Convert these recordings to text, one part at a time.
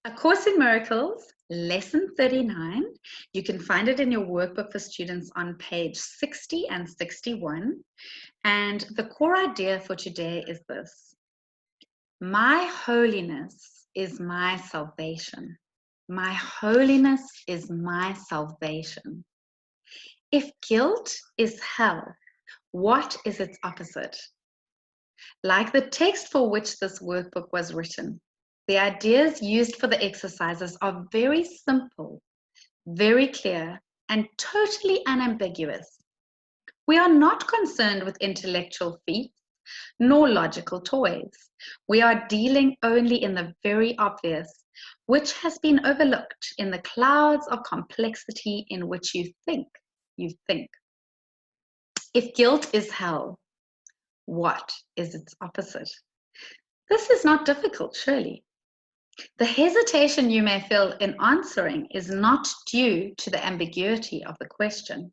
A Course in Miracles, Lesson 39. You can find it in your workbook for students on page 60 and 61. And the core idea for today is this: my holiness is my salvation. My holiness is my salvation. If guilt is hell, what is its opposite? Like the text for which this workbook was written, the ideas used for the exercises are very simple, very clear, and totally unambiguous. We are not concerned with intellectual feats nor logical toys. We are dealing only in the very obvious, which has been overlooked in the clouds of complexity in which you think. If guilt is hell, what is its opposite? This is not difficult, surely. The hesitation you may feel in answering is not due to the ambiguity of the question.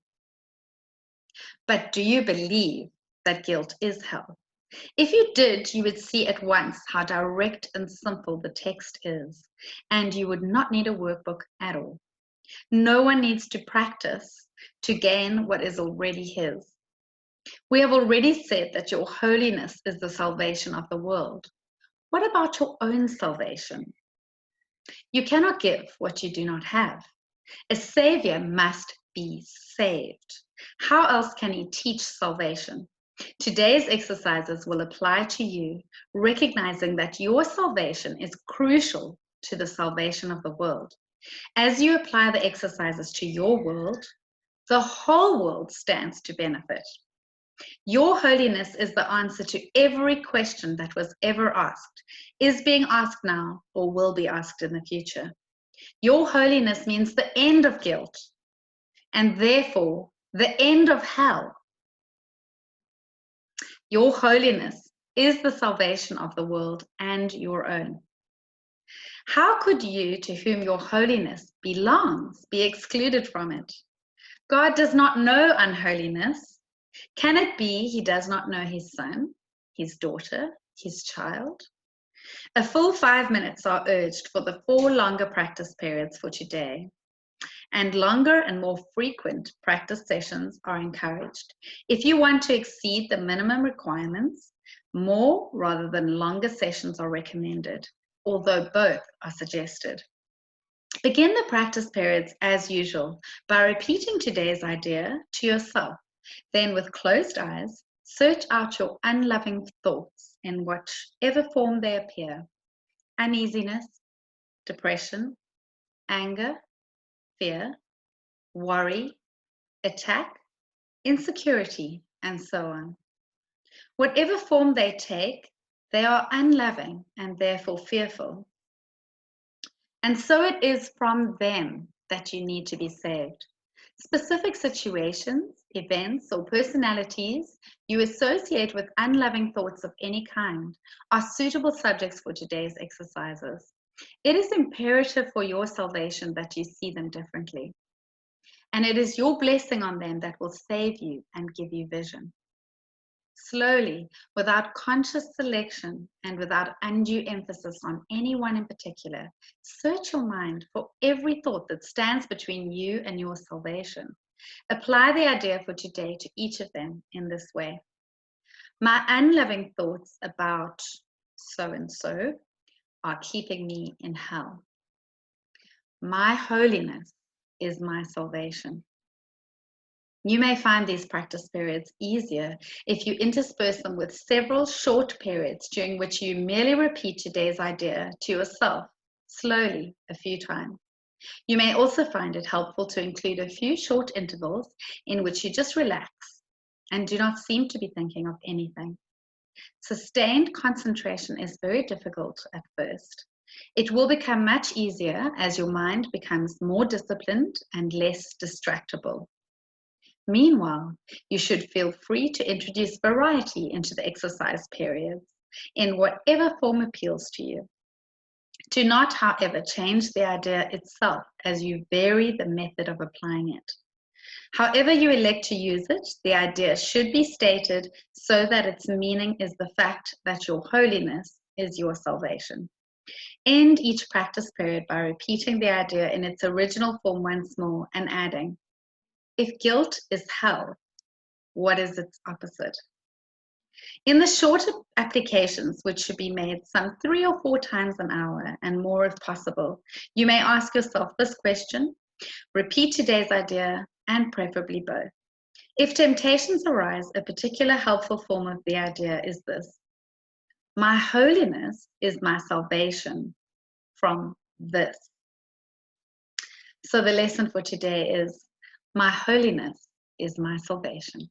But do you believe that guilt is hell? If you did, you would see at once how direct and simple the text is, and you would not need a workbook at all. No one needs to practice to gain what is already his. We have already said that your holiness is the salvation of the world. What about your own salvation? You cannot give what you do not have. A savior must be saved. How else can he teach salvation? Today's exercises will apply to you, recognizing that your salvation is crucial to the salvation of the world. As you apply the exercises to your world, the whole world stands to benefit. Your holiness is the answer to every question that was ever asked, is being asked now, or will be asked in the future. Your holiness means the end of guilt, and therefore the end of hell. Your holiness is the salvation of the world and your own. How could you, to whom your holiness belongs, be excluded from it? God does not know unholiness. Can it be he does not know his son, his daughter, his child? A full 5 minutes are urged for the 4 longer practice periods for today, and longer and more frequent practice sessions are encouraged. If you want to exceed the minimum requirements, more rather than longer sessions are recommended, although both are suggested. Begin the practice periods as usual by repeating today's idea to yourself. Then, with closed eyes, search out your unloving thoughts in whichever form they appear: uneasiness, depression, anger, fear, worry, attack, insecurity, and so on. Whatever form they take, they are unloving and therefore fearful. And so it is from them that you need to be saved. Specific situations, events, or personalities you associate with unloving thoughts of any kind are suitable subjects for today's exercises. It is imperative for your salvation that you see them differently. And it is your blessing on them that will save you and give you vision. Slowly, without conscious selection and without undue emphasis on anyone in particular, search your mind for every thought that stands between you and your salvation. Apply the idea for today to each of them in this way: my unloving thoughts about so-and-so are keeping me in hell. My holiness is my salvation. You may find these practice periods easier if you intersperse them with several short periods during which you merely repeat today's idea to yourself slowly a few times. You may also find it helpful to include a few short intervals in which you just relax and do not seem to be thinking of anything. Sustained concentration is very difficult at first. It will become much easier as your mind becomes more disciplined and less distractible. Meanwhile, you should feel free to introduce variety into the exercise periods in whatever form appeals to you. Do not, however, change the idea itself as you vary the method of applying it. However you elect to use it, the idea should be stated so that its meaning is the fact that your holiness is your salvation. End each practice period by repeating the idea in its original form once more and adding, if guilt is hell, what is its opposite? In the shorter applications, which should be made some 3 or 4 times an hour and more if possible, you may ask yourself this question, repeat today's idea, and preferably both. If temptations arise, a particular helpful form of the idea is this: my holiness is my salvation from this. So the lesson for today is, my holiness is my salvation.